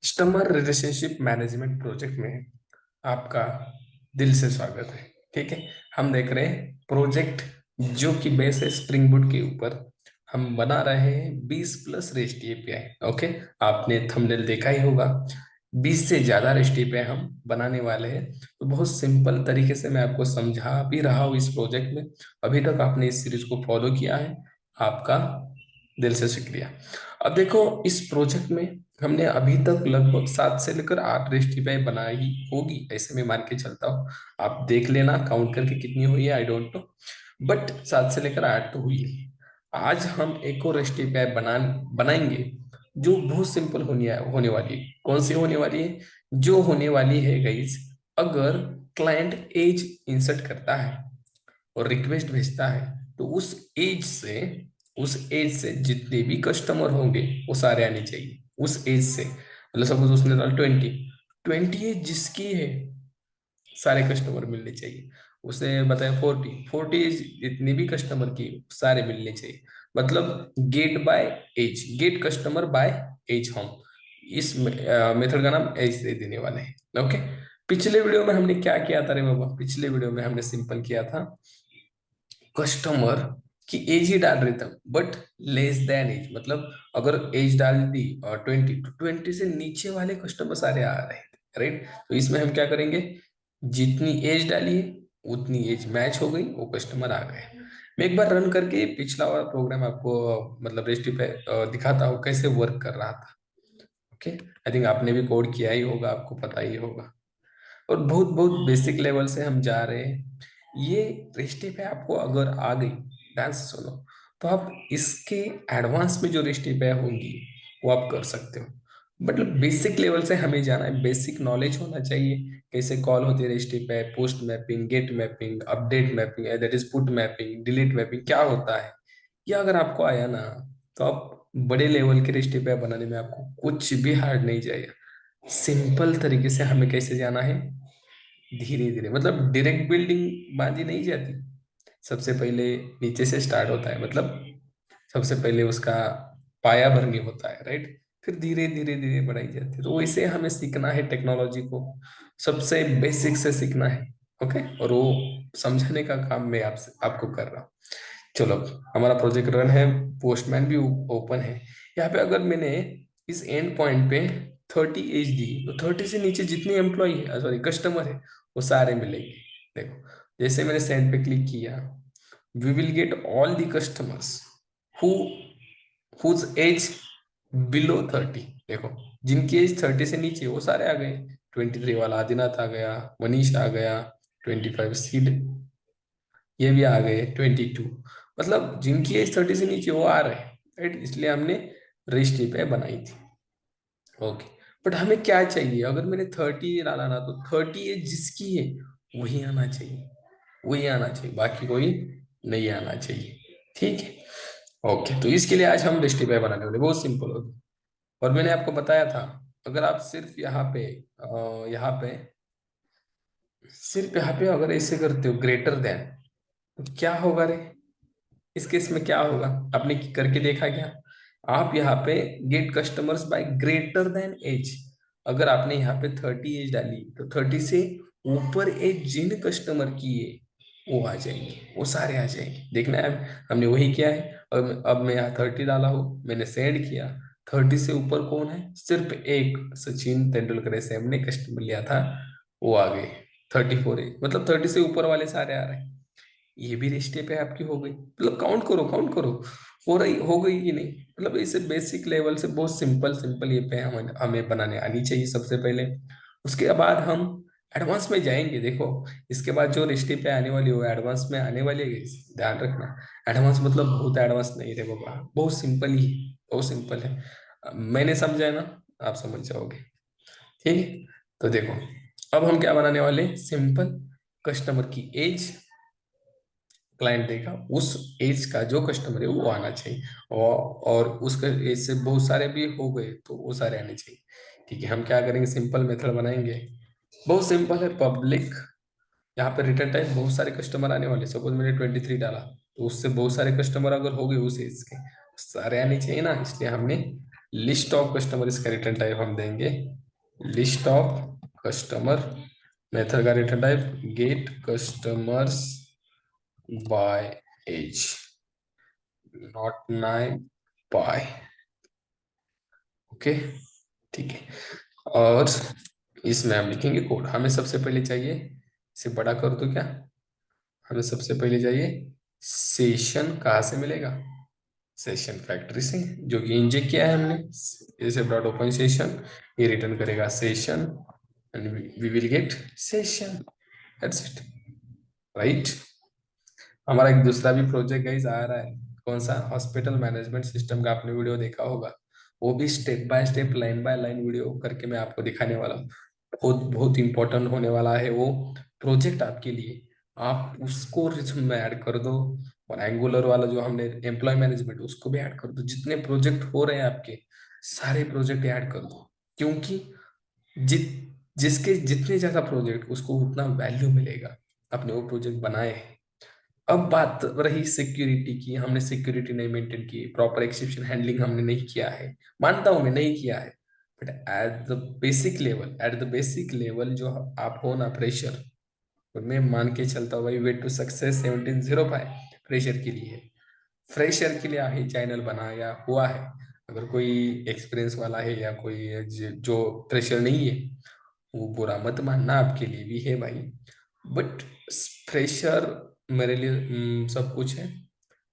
Customer relationship management project में आपका दिल से स्वागत है। ठीक है, हम देख रहे हैं प्रोजेक्ट जो कि बेस है स्प्रिंग बूट के ऊपर। हम बना रहे हैं 20 प्लस रेस्ट एपीआई। ओके, आपने थंबनेल देखा ही होगा। 20 से ज्यादा रेस्ट एपीआई हम बनाने वाले हैं। तो बहुत सिंपल तरीके से मैं आपको समझा भी रहा हूँ इस प्रोजेक्ट में। अभी तक आपने इस सीरीज को फॉलो किया है, आपका दिल से शुक्रिया। अब देखो, इस प्रोजेक्ट में हमने अभी तक लगभग 7 से लेकर 8 रेसिपी बनाई होगी, ऐसे में मान के चलता हूँ। आप देख लेना काउंट करके कितनी हुई है, आई डोंट नो, बट 7 से लेकर 8 तो हुई है। आज हम एक और रेसिपी बनाएंगे जो बहुत सिंपल होने वाली है। कौन सी होने वाली है? जो होने वाली है गाइस, अगर क्लाइंट एज इंसर्ट करता है और रिक्वेस्ट भेजता है, तो उस एज से जितने भी कस्टमर होंगे वो सारे आने चाहिए। उस एज से मतलब सपोज उसने डाला 20 एज जिसकी है, सारे कस्टमर मिलने चाहिए। उसने बताया 40 एज जितने भी कस्टमर की सारे मिलने चाहिए। मतलब get by age, get customer by age. हम इस मेथड का नाम एज दे देने वाले हैं। ओके, पिछले वीडियो में हमने क्या किया था रे बाबा? पिछले वीडियो में हमने सिंपल किया था, कस्टमर की एज ही डाल रहे थे बट लेस देन एज। मतलब अगर एज डाल दी 20, तो 20 से नीचे वाले कस्टमर सारे आ रहे थे, राइट? तो इसमें हम क्या करेंगे, जितनी एज डाली है उतनी एज मैच हो गई, वो कस्टमर आ गए। मैं एक बार रन करके पिछला वाला प्रोग्राम आपको मतलब रेस्टी पे दिखाता हूँ कैसे वर्क कर रहा था। ओके, आई थिंक आपने भी कोड किया ही होगा, आपको पता ही होगा। और बहुत बहुत बेसिक लेवल से हम जा रहे हैं। ये रेस्टिप है, आपको अगर आ गई डांस सुनो, तो आप इसके एडवांस में जो रेस्टिप है होंगी वो आप कर सकते हो। मतलब बेसिक लेवल से हमें जाना है, बेसिक नॉलेज होना चाहिए कैसे कॉल होती है रेस्टिप है, post mapping, get mapping, update mapping, that is put mapping, delete mapping क्या होता है। ये अगर आपको आया ना, तो आप बड़े लेवल के रेस्टिप बनाने में आपको कुछ भी हार्ड नहीं जाएगा। सिंपल तरीके से हमें कैसे जाना है, धीरे धीरे, मतलब डायरेक्ट बिल्डिंग बांधी नहीं जाती। सबसे पहले नीचे से स्टार्ट होता है, मतलब सबसे पहले उसका पाया भरनी होता है, राइट? फिर धीरे धीरे धीरे बढ़ाई जाती है। तो वैसे हमें सीखना है टेक्नोलॉजी को, सबसे बेसिक से सीखना है। ओके, और वो समझाने का काम मैं आपसे आपको कर रहा हूँ। चलो, हमारा प्रोजेक्ट रन है, पोस्टमैन भी ओपन है। यहाँ पे अगर मैंने इस एंड पॉइंट पे 30 एज दी, तो 30 से नीचे जितने एम्प्लॉय है, सॉरी कस्टमर है, वो सारे मिलेंगे। देखो, जैसे मैंने सेंड पे क्लिक किया, we will get all the customers who whose age below 30। देखो, जिनकी एज 30 से नीचे वो सारे आ गए। 23 वाला आदिनाथ आ गया, मनीष आ गया, 25 सीड ये भी आ गए, 22। मतलब जिनकी एज 30 से नीचे वो आ रहे हैं, राइट? इसलिए हमने रजिस्ट्री पे बनाई थी। ओके, बट हमें क्या चाहिए? अगर मैंने 30 डाला ना, तो 30 एज जिसकी है वही आना चाहिए, वही आना चाहिए, बाकी कोई नहीं आना चाहिए। ठीक है, ओके। तो इसके लिए आज हम रजिस्ट्री बनाने वाले, बहुत सिंपल होगी। और मैंने आपको बताया था, अगर आप सिर्फ यहाँ पे सिर्फ यहाँ पे अगर ऐसे करते हो ग्रेटर देन, तो क्या होगा रे? इस केस में क्या होगा, आपने करके देखा क्या? आप यहाँ पे get customers by greater than age, अगर आपने यहाँ पे 30 एज डाली, तो 30 से ऊपर एज जिन कस्टमर की है वो आ जाएंगे, वो सारे आ जाएंगे। देखना है, हमने वही किया है। अब मैं यहाँ 30 डाला हूँ, मैंने सेंड किया। 30 से ऊपर कौन है? सिर्फ एक सचिन तेंदुलकर से हमने कस्टमर लिया था, वो आ गए। 34 एज, मतलब 30 से ऊपर वाले सारे आ रहे हैं। ये भी स्टेप है आपकी, हो गई। मतलब काउंट करो, हो रही हो गई कि नहीं? मतलब इसे बेसिक लेवल से बहुत सिंपल सिंपल ये पे हमें बनाने आनी चाहिए सबसे पहले। उसके बाद हम एडवांस में जाएंगे। देखो, इसके बाद जो रिश्ते पे आने वाली वो एडवांस में आने वाली है, ध्यान रखना। एडवांस मतलब बहुत एडवांस नहीं रे बाबा, बहुत सिंपल ही है, बहुत सिंपल है। मैंने समझा है ना, आप समझ जाओगे। ठीक है, तो देखो, अब हम क्या बनाने वाले? सिंपल, कस्टमर की एज क्लाइंट देगा, उस एज का जो कस्टमर है वो आना चाहिए। और उसका एज से बहुत सारे भी हो गए तो वो सारे आने चाहिए। ठीक है, हम क्या करेंगे, सिंपल मेथड बनाएंगे। बहुत सिंपल है, पब्लिक। यहाँ पे रिटर्न टाइप, बहुत सारे कस्टमर आने वाले। सपोज मैंने 23 डाला, तो उससे बहुत सारे कस्टमर अगर हो गए उस एज के, सारे आने चाहिए ना, इसलिए हमने लिस्ट ऑफ कस्टमर इसका रिटर्न टाइप हम देंगे, लिस्ट ऑफ कस्टमर। मेथड का return type get customers by age, not nine by. Okay, ठीक है। और इसमें हम लिखेंगे कोड। हमें सबसे पहले चाहिए, इसे बड़ा कर दो क्या, हमें सबसे पहले चाहिए सेशन। कहाँ से मिलेगा, सेशन फैक्ट्री से, जो कि इंजेक्ट किया है हमने। जैसे डॉट ओपन सेशन, ये रिटर्न करेगा session and we will get session, that's it, right. हमारा एक दूसरा भी प्रोजेक्ट गाइस आ रहा है। कौन सा, हॉस्पिटल मैनेजमेंट सिस्टम का आपने वीडियो देखा होगा। वो भी step by step, line by line video करके मैं आपको दिखाने वाला हूँ। बहुत बहुत इंपॉर्टेंट होने वाला है वो प्रोजेक्ट आपके लिए। आप उसको रिज्यूम में ऐड कर दो, और एंगुलर वाला जो हमने एम्प्लॉय मैनेजमेंट, उसको भी ऐड कर दो। जितने प्रोजेक्ट हो रहे हैं आपके, सारे प्रोजेक्ट ऐड कर दो। क्योंकि जित जिसके जितने ज्यादा प्रोजेक्ट, उसको उतना वैल्यू मिलेगा। आपने वो प्रोजेक्ट बनाए हैं। अब बात रही सिक्योरिटी की, हमने सिक्योरिटी नहीं मेंटेन की, प्रॉपर एक्सेप्शन हैंडलिंग हमने नहीं किया है। मानता हूं मैं नहीं किया है, but at the basic level जो आप हो ना, प्रेशर, और मैं मान के चलता हूँ भाई, वे टू सक्सेस 1705 प्रेशर के लिए, फ्रेशर के लिए ही चैनल बनाया हुआ है। अगर कोई एक्सपीरियंस वाला है या कोई जो फ्रेशर नहीं है, वो बुरा मत मानना, आपके लिए भी है भाई। बट फ्रेशर मेरे लिए सब कुछ है।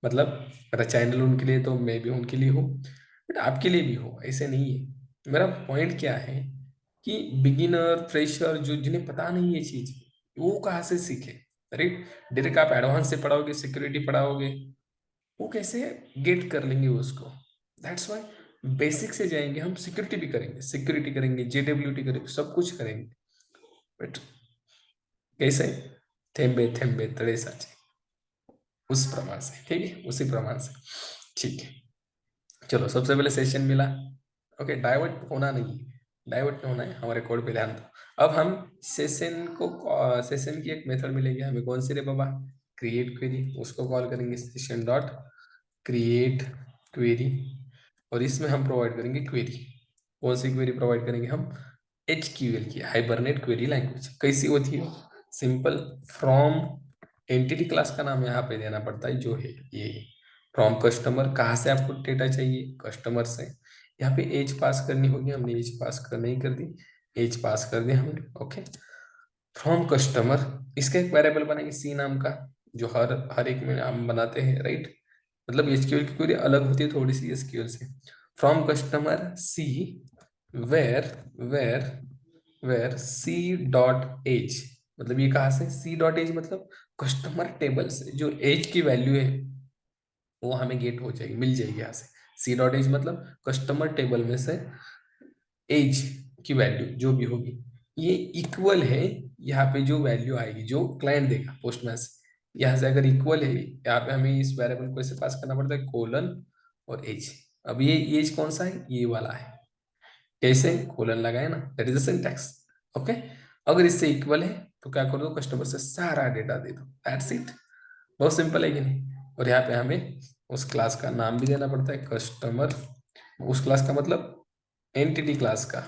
मतलब मेरा चैनल उनके लिए, तो मैं भी उनके लिए हूँ, बट आपके लिए भी हो, ऐसे नहीं है। मेरा पॉइंट क्या है कि बिगिनर फ्रेशर जो जिन्हें पता नहीं है चीज, वो कहाँ से सीखे, राइट। डायरेक्ट आप एडवांस से पढ़ाओगे, सिक्योरिटी पढ़ाओगे, वो कैसे गेट कर लेंगे उसको। दैट्स वाई बेसिक से जाएंगे हम, सिक्योरिटी भी करेंगे, सिक्योरिटी करेंगे, जेडब्ल्यूटी करेंगे, सब कुछ करेंगे। बट कैसे, थेम्बे थेम्बे तड़े साचे, उस प्रमाण से, ठीक है, उसी प्रमाण से, ठीक है। चलो, सबसे पहले सेशन मिला। ओके, डाइवर्ट होना नहीं है, डाइवर्ट नहीं होना है, हमारे कोड पे ध्यान दो। अब हम सेशन को, सेशन की एक मेथड मिलेगी हमें, कौन सी रे बाबा, क्रिएट क्वेरी। उसको कॉल करेंगे सेशन डॉट क्रिएट क्वेरी, और इसमें हम प्रोवाइड करेंगे क्वेरी। कौन सी क्वेरी प्रोवाइड करेंगे हम, एचक्यूएल की, हाइबरनेट क्वेरी लैंग्वेज। कैसी होती है, सिंपल, फ्रॉम एंटिटी क्लास का नाम यहाँ पे देना पड़ता है, जो है ये फ्रॉम कस्टमर। कहाँ से आपको डेटा चाहिए, कस्टमर से। यहाँ पे एज पास करनी होगी, हमने एज पास कर नहीं कर दी, एज पास कर दिया हमने। ओके, फ्रॉम कस्टमर, इसका एक वेरिएबल बनाएंगे सी नाम का, जो हर हर एक में हम बनाते हैं, राइट। मतलब एसक्यूएल की क्वेरी अलग होती है थोड़ी सी एसक्यूएल से। From customer c, where where where c dot age, मतलब ये कहाँ से, सी डॉट एज मतलब कस्टमर टेबल से जो एज की वैल्यू है, वो हमें गेट हो जाएगी, मिल जाएगी यहाँ से। सी डॉट एज मतलब कस्टमर टेबल में से एज की वैल्यू जो भी होगी, ये इक्वल है, यहाँ पे जो वैल्यू आएगी, जो क्लाइंट देगा पोस्टमैन से, यहाँ से अगर इक्वल है, यहाँ पे हमें इस वेरिएबल को ऐसे पास करना पड़ता है, कोलन और एज। अब ये एज कौन सा है, ये वाला है। कैसे, कोलन लगाए ना, that is the syntax. Okay, अगर इससे इक्वल है तो क्या कर दो, कस्टमर से सारा डेटा दे दो, दैट्स इट। बहुत सिंपल है कि नहीं। और यहाँ पे हमें उस क्लास का नाम भी देना पड़ता है, कस्टमर। उस क्लास का मतलब एंटिटी क्लास का,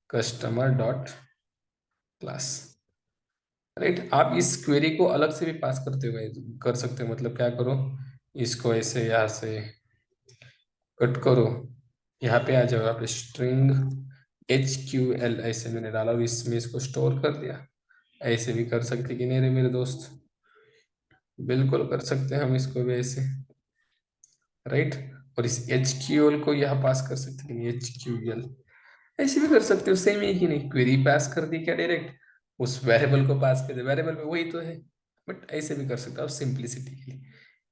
कस्टमर डॉट क्लास, राइट। आप इस क्वेरी को अलग से भी पास करते हुए कर सकते हो। मतलब क्या करो, इसको ऐसे यहाँ से कट करो, यहाँ पे आ जाओ, आप स्ट्रिंग HQL ऐसे मैंने डाला और इसमें इसको स्टोर कर दिया। ऐसे भी कर सकते कि नहीं रे मेरे दोस्त, बिल्कुल कर सकते हैं हम इसको भी ऐसे, राइट। और इस HQL को यहाँ पास कर सकते कि नहीं, HQL ऐसे भी कर सकते हो, सेम है कि नहीं। क्वेरी पास कर दी क्या डायरेक्ट, उस वेरिएबल को पास कर दे, वेरिएबल में वही तो है। बट ऐसे भी कर सकते हो आप, सिंप्लिसिटी के लिए,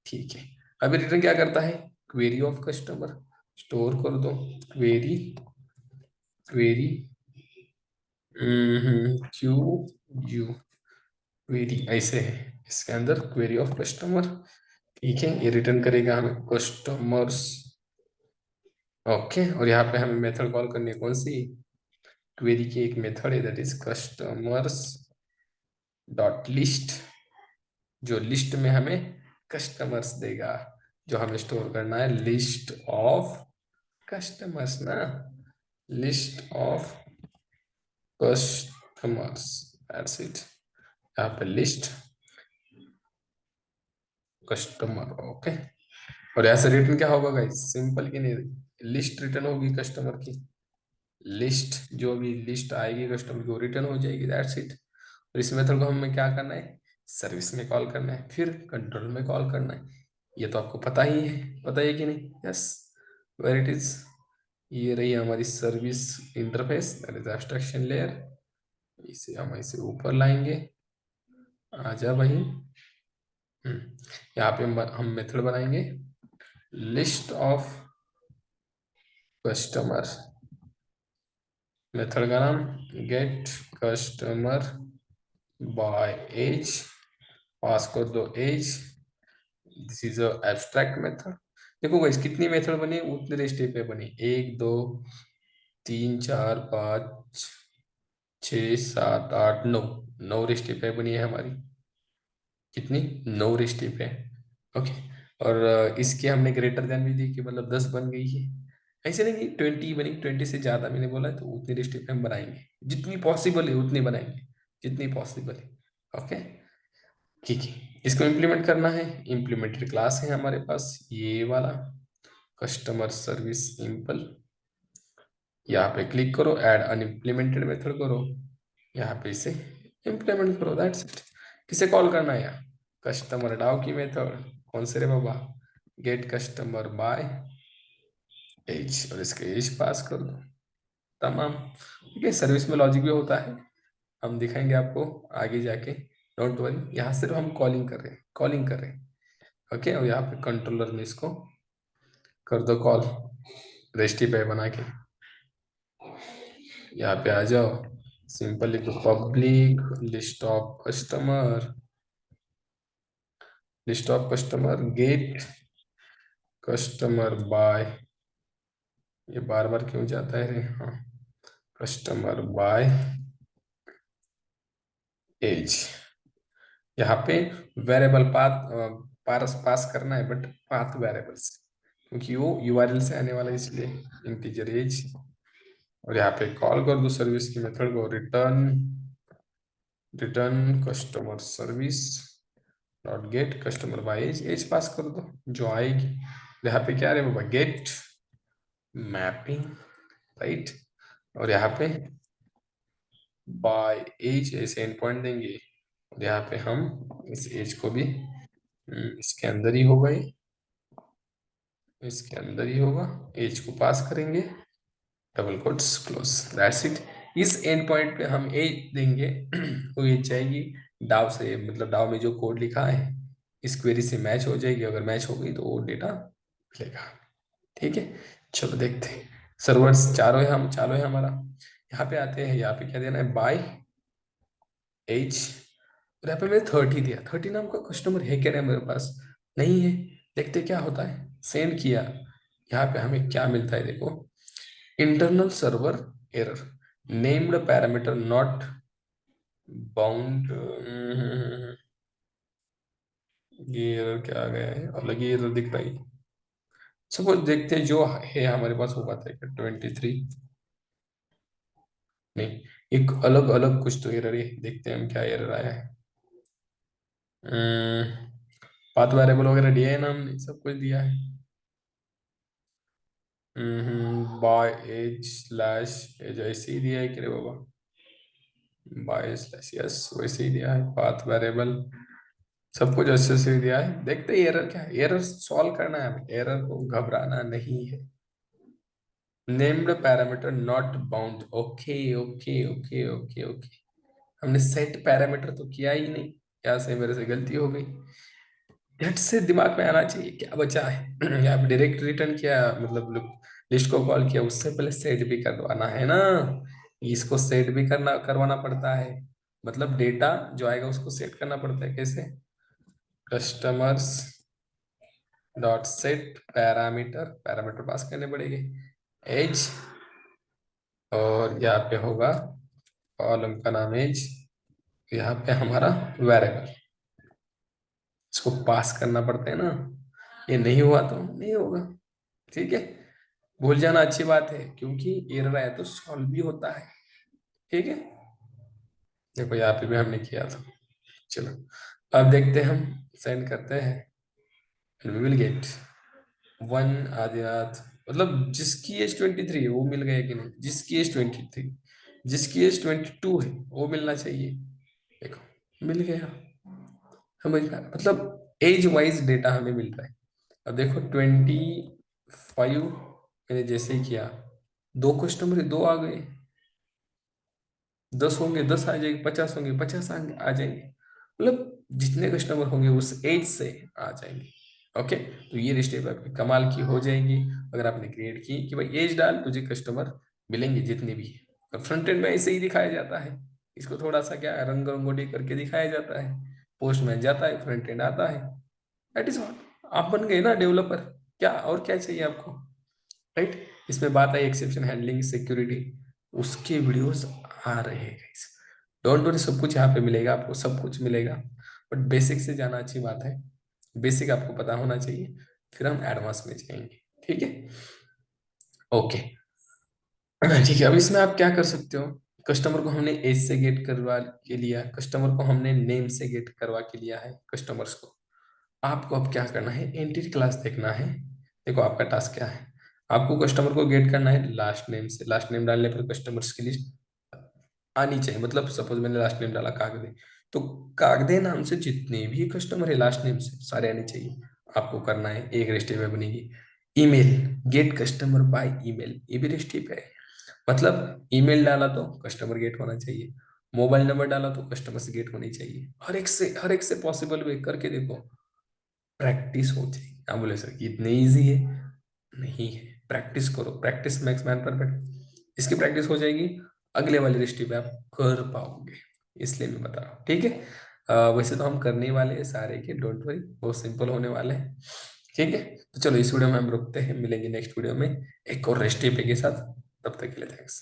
ठीक है। अभी रिटर्न क्या करता है, क्वेरी ऑफ कस्टमर, स्टोर कर दो query, query Q U, query ऐसे है, इसके अंदर क्वेरी ऑफ कस्टमर, ठीक है। ये रिटर्न करेगा हमें कस्टमर्स। ओके, और यहाँ पे हमें मेथड कॉल करनी है, कौन सी, क्वेरी की एक मेथड है, that is customers dot list, जो लिस्ट में हमें कस्टमर्स देगा, जो हमें स्टोर करना है, लिस्ट ऑफ कस्टमर्स ना, list of customers, that's it. यहाँ पे लिस्ट कस्टमर, ओके। और यहाँ से रिटर्न क्या होगा गाइस, सिंपल की नहीं, लिस्ट रिटर्न होगी कस्टमर की। लिस्ट, जो भी लिस्ट आएगी कस्टमर की वो रिटर्न हो जाएगी, दैट्स इट। और इस मेथड को हमें क्या करना है, सर्विस में कॉल करना है, फिर कंट्रोल में कॉल करना है। ये तो आपको पता ही है, पता है कि नहीं, यस, वेर इट इज। ये रही हमारी service interface, that is abstraction layer. इसे हम इसे ऊपर लाएंगे, आजा भाई। यहाँ पे हम मेथड बनाएंगे, लिस्ट ऑफ कस्टमर, मेथड का नाम get customer by age, pass कर दो age. This is a abstract method. देखो गाइस कितनी मेथड बनी, उतने स्टेप पे बनी, 1 2 3 4 5 6 7 8 9, 9 स्टेप पे बनी है हमारी। कितनी, 9 स्टेप है, ओके। और इसके हमने ग्रेटर देन भी दी कि मतलब 10 बन गई है। ऐसे नहीं कि 20 बनी, 20 से ज्यादा मैंने बोला है, तो उतनी स्टेप हम बनाएंगे, जितनी पॉसिबल है उतनी बनाएंगे, जितनी पॉसिबल है, ओके। ठीक है, इसको इम्प्लीमेंट करना है। इम्प्लीमेंटेड क्लास है हमारे पास ये वाला, कस्टमर सर्विस इम्पल। यहाँ पे क्लिक करो, ऐड अनइम्प्लीमेंटेड मेथड करो, यहाँ पे इसे इम्प्लीमेंट करो, दैट्स इट। किसे कॉल करना है यहाँ, कस्टमर डाउ की मेथड, कौन से रे बाबा, गेट कस्टमर बाय एज, और इसके एज पास कर दो, तमाम। ठीक है, सर्विस में लॉजिक भी होता है, हम दिखाएंगे आपको आगे जाके, डोंट वरी। यहाँ सिर्फ हम कॉलिंग कर रहे हैं, कॉलिंग कर रहे हैं, ओके। और यहाँ पे कंट्रोलर में इसको कर दो कॉल, रेस्टी पे बना के। यहाँ पे आ जाओ, सिंपल लिख दो public list of customer, list of customer get customer by, ये बार बार क्यों जाता है रे, हाँ, कस्टमर बाय एज। यहाँ पे वेरिएबल पाथ पास पास करना है, बट पाथ वेरिएबल्स, क्योंकि वो यूआरएल से आने वाला है, इसलिए इंटीजर एज। और यहाँ पे कॉल कर दो सर्विस की मेथड को, return, return customer service dot get customer by age, age pass कर दो जो आएगी। यहाँ पे क्या है बाबा, गेट मैपिंग, राइट। और यहाँ पे बाय एज ऐसे एंड पॉइंट देंगे, और यहाँ पे हम इस एज को भी इसके अंदर ही होगा, ये इसके अंदर ही होगा, एज को पास करेंगे, double quotes close, that's it. इस एंड पॉइंट पे हम एज देंगे वो एज जाएगी डाव से, मतलब डाव में जो कोड लिखा है इस क्वेरी से मैच हो जाएगी, अगर मैच हो गई तो वो डेटा मिलेगा। ठीक है, चलो देखते हैं। सर्वर्स चारों है, हम चालू है हमारा। यहाँ पे आते हैं, यहाँ पे क्या देना है, बाय एज। और यहाँ पे मैंने 30 दिया, 30 नाम का कस्टमर है क्या, नहीं मेरे पास नहीं है। देखते क्या होता है, सेंड किया, यहाँ पे हमें क्या मिलता है देखो, internal server error, named parameter not bound. ये एरर क्या आ गया है, अलग ही एरर दिख रहा है। सपोज देखते हैं जो है हमारे पास, वो बात है कि 23, नहीं, एक अलग अलग कुछ तो एरर है, देखते हैं हम क्या एरर आया है। पाथ वेरिएबल वगैरह दिया है ना हमने, सब कुछ दिया है। बाय एज स्लैश एज ऐसे ही दिया है कि रे बाबा, बाय स्लैश, यस वैसे ही दिया है, पाथ वेरिएबल सब कुछ अच्छे से दिया है। देखते हैं एरर क्या है, एरर सॉल्व करना है हमें, एरर को घबराना नहीं है। Named parameter not bound, okay okay okay okay okay, हमने सेट पैरामीटर तो किया ही नहीं, यहाँ से मेरे से गलती हो गई। झट से दिमाग में आना चाहिए क्या बचा है यहाँ पे डायरेक्ट रिटर्न किया, मतलब लिस्ट को कॉल किया, उससे पहले सेट भी करवाना है ना, इसको सेट भी करवाना पड़ता है, मतलब डेटा जो आएगा उसको सेट करना पड़ता है, कैसे, customers dot set parameter, parameter pass करने पड़ेंगे, एज, और यहाँ पे होगा कॉलम का नाम एज, यहाँ पे हमारा वेरिएबल, इसको पास करना पड़ता है ना, ये नहीं हुआ तो नहीं होगा, ठीक है। भूल जाना अच्छी बात है, क्योंकि एरर आया तो सॉल्व भी होता है। ठीक है, देखो यहाँ पे भी हमने किया था। चलो अब देखते हैं, हम सेंड करते हैं, we will get one Adinath. मतलब जिसकी एज 23 है वो मिल गया कि नहीं, जिसकी एज 23, जिसकी एज 22 है वो मिलना चाहिए। देखो मिल गया, समझ में मतलब एज वाइज डेटा हमें मिल रहा है। अब देखो 25 मैंने जैसे ही किया, दो कस्टमर दो आ गए, 10 होंगे 10 आ जाएंगे, 50 होंगे 50 आ जाएंगे, मतलब जितने कस्टमर होंगे उस एज से आ जाएंगे। ओके, तो ये स्टेप आपकी कमाल की हो जाएगी अगर आपने क्रिएट की कि भाई एज डाल तुझे कस्टमर मिलेंगे जितने भी है। और फ्रंट एंड में ऐसे ही दिखाया जाता है, इसको थोड़ा सा क्या रंग रंगोली करके दिखाया जाता है, पोस्टमैन जाता है फ्रंट एंड आता है, दैट इज ऑल। आप बन गए ना डेवलपर, क्या और क्या चाहिए आपको, राइट। इसमें बात आई एक्सेप्शन हैंडलिंग, सिक्योरिटी, उसके वीडियोस आ रहे हैं गाइस। डोंट वरी, सब कुछ यहाँ पे मिलेगा आपको, सब कुछ मिलेगा, बट बेसिक से जाना अच्छी बात है, बेसिक आपको पता होना चाहिए, फिर हम एडवांस में जाएंगे। ठीक है, ओके। ठीक है, अब इसमें आप क्या कर सकते हो, कस्टमर को हमने एज से गेट करवा के लिया, कस्टमर को हमने नेम से गेट करवा के लिया है कस्टमर्स को। आपको अब क्या करना है, एंटिटी क्लास देखना है। देखो आपका टास्क क्या है, आपको कस्टमर को गेट करना है लास्ट नेम से, लास्ट नेम डालने पर कस्टमर्स की लिस्ट आनी चाहिए। मतलब सपोज मैंने लास्ट नेम डाला कागदे, तो कागदे नाम से जितने भी कस्टमर है लास्ट नेम से सारे आने चाहिए। आपको करना है, एक रेस्टिप में बनेगी email, get customer by email, ये भी रेस्टिप है। मतलब ईमेल डाला तो कस्टमर गेट होना चाहिए, मोबाइल नंबर डाला तो कस्टमर से गेट होनी चाहिए, हर एक से पॉसिबल वे करके देखो, प्रैक्टिस हो जाएगी। आप बोले सर कि इतने इजी है, नहीं है, प्रैक्टिस करो, प्रैक्टिस मैक्स मैन परफेक्ट, इसकी प्रैक्टिस हो जाएगी, अगले वाली दृष्टि पे आप कर पाओगे, इसलिए मैं बता रहा हूँ। ठीक है, वैसे तो हम करने ही वाले हैं सारे के, डोंट वरी, बहुत सिंपल होने वाले हैं। ठीक है, तो चलो इस वीडियो में हम रुकते हैं, मिलेंगे नेक्स्ट वीडियो में एक और रेसिपी के साथ, तब तक के लिए थैंक्स।